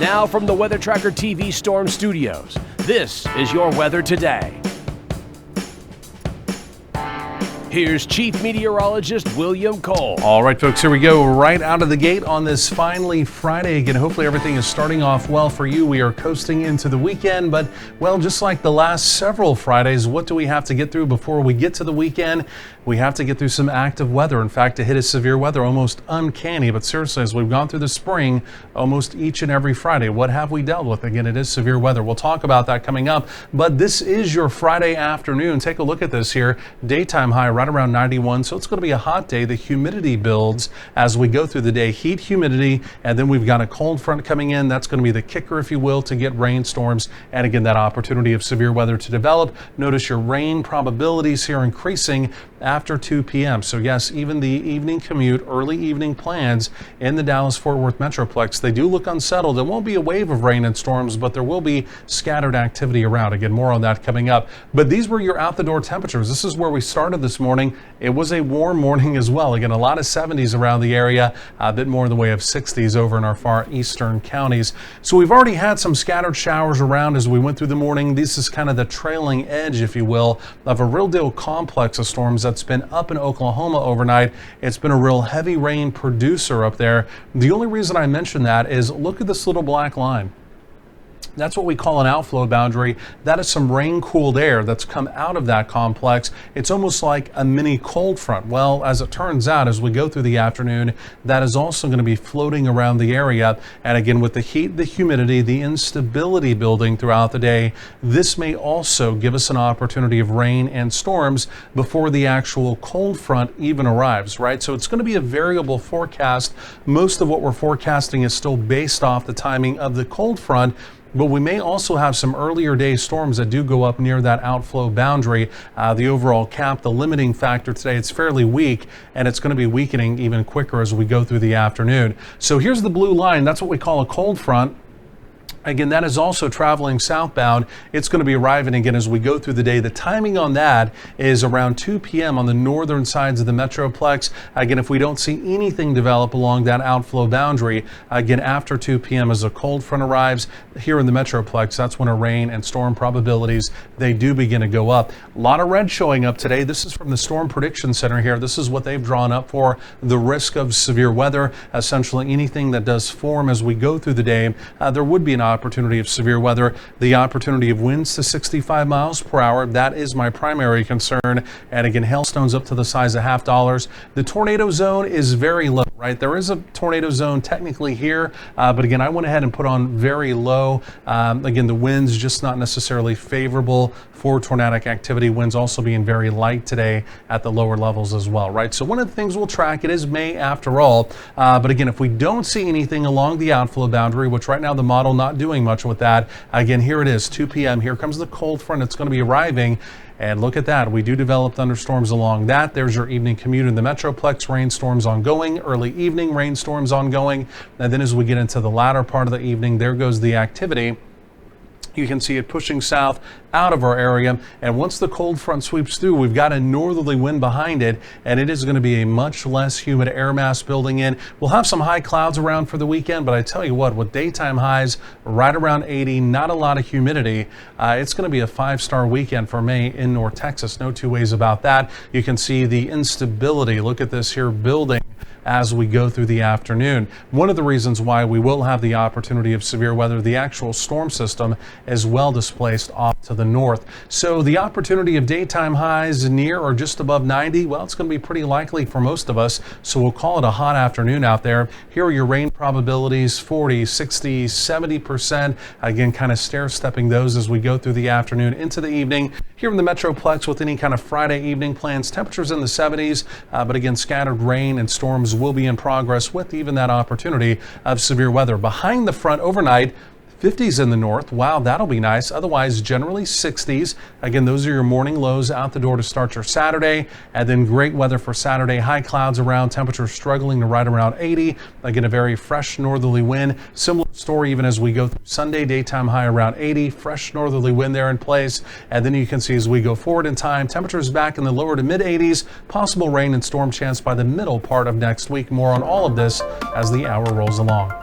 Now from the Weather Tracker TV Storm Studios, this is your weather today. Here's Chief Meteorologist William Cole. All right, folks, here we go. Right out of the gate on this finally Friday. Again, hopefully everything is starting off well for you. We are coasting into the weekend, but, well, just like the last several Fridays, what do we have to get through before we get to the weekend? We have to get through some active weather. In fact, to hit a severe weather, almost uncanny. But seriously, as we've gone through the spring, almost each and every Friday, what have we dealt with? Again, it is severe weather. We'll talk about that coming up. But this is your Friday afternoon. Take a look at this here. Daytime high right around 91. So it's going to be a hot day. The humidity builds as we go through the day. Heat, humidity, and then we've got a cold front coming in. That's going to be the kicker, if you will, to get rainstorms. And again, that opportunity of severe weather to develop. Notice your rain probabilities here increasing after 2 p.m. So yes, even the evening commute, early evening plans in the Dallas-Fort Worth Metroplex, they do look unsettled. There won't be a wave of rain and storms, but there will be scattered activity around. Again, more on that coming up. But these were your out-the-door temperatures. This is where we started this morning. It was a warm morning as well. Again, a lot of 70s around the area, a bit more in the way of 60s over in our far eastern counties. So we've already had some scattered showers around as we went through the morning. This is kind of the trailing edge, if you will, of a real deal complex of storms that's been up in Oklahoma overnight. It's been a real heavy rain producer up there. The only reason I mention that is look at this little black line. That's what we call an outflow boundary. That is some rain-cooled air that's come out of that complex. It's almost like a mini cold front. Well, as it turns out, as we go through the afternoon, that is also going to be floating around the area. And again, with the heat, the humidity, the instability building throughout the day, this may also give us an opportunity of rain and storms before the actual cold front even arrives, right? So it's going to be a variable forecast. Most of what we're forecasting is still based off the timing of the cold front, but we may also have some earlier day storms that do go up near that outflow boundary. The overall cap, the limiting factor today, it's fairly weak, and it's going to be weakening even quicker as we go through the afternoon. So here's the blue line. That's what we call a cold front. Again, that is also traveling southbound. It's going to be arriving again as we go through the day. The timing on that is around 2 p.m. on the northern sides of the Metroplex. Again, if we don't see anything develop along that outflow boundary, again, after 2 p.m. as a cold front arrives here in the Metroplex, that's when a rain and storm probabilities, they do begin to go up. A lot of red showing up today. This is from the Storm Prediction Center here. This is what they've drawn up for the risk of severe weather. Essentially anything that does form as we go through the day, there would be an opportunity of severe weather, the opportunity of winds to 65 miles per hour. That is my primary concern. And again, hailstones up to the size of $50. The tornado zone is very low, right? There is a tornado zone technically here, but again, I went ahead and put on very low. Again, the winds just not necessarily favorable for tornadic activity. Winds also being very light today at the lower levels as well, right? So one of the things we'll track, it is May after all, but again, if we don't see anything along the outflow boundary, which right now the model not doing much with that, again, here it is, 2 p.m. Here comes the cold front. It's going to be arriving. And look at that. We do develop thunderstorms along that. There's your evening commute in the Metroplex. Rainstorms ongoing. Early evening rainstorms ongoing. And then as we get into the latter part of the evening, there goes the activity. You can see it pushing south out of our area. And once the cold front sweeps through, we've got a northerly wind behind it, and it is going to be a much less humid air mass building in. We'll have some high clouds around for the weekend, but I tell you what, with daytime highs right around 80, not a lot of humidity, it's going to be a 5-star weekend for May in North Texas. No two ways about that. You can see the instability. Look at this here building as we go through the afternoon. One of the reasons why we will have the opportunity of severe weather, the actual storm system is well displaced off to the north. So the opportunity of daytime highs near or just above 90, well, it's going to be pretty likely for most of us. So we'll call it a hot afternoon out there. Here are your rain probabilities, 40, 60, 70%. Again, kind of stair-stepping those as we go through the afternoon into the evening. Here in the Metroplex with any kind of Friday evening plans, temperatures in the 70s, but again, scattered rain and storms will be in progress with even that opportunity of severe weather. Behind the front overnight, 50s in the north. Wow, that'll be nice. Otherwise, generally 60s. Again, those are your morning lows out the door to start your Saturday. And then great weather for Saturday. High clouds around, temperatures struggling to right around 80. Again, a very fresh northerly wind. Similar story even as we go through Sunday. Daytime high around 80. Fresh northerly wind there in place. And then you can see as we go forward in time, temperatures back in the lower to mid 80s. Possible rain and storm chance by the middle part of next week. More on all of this as the hour rolls along.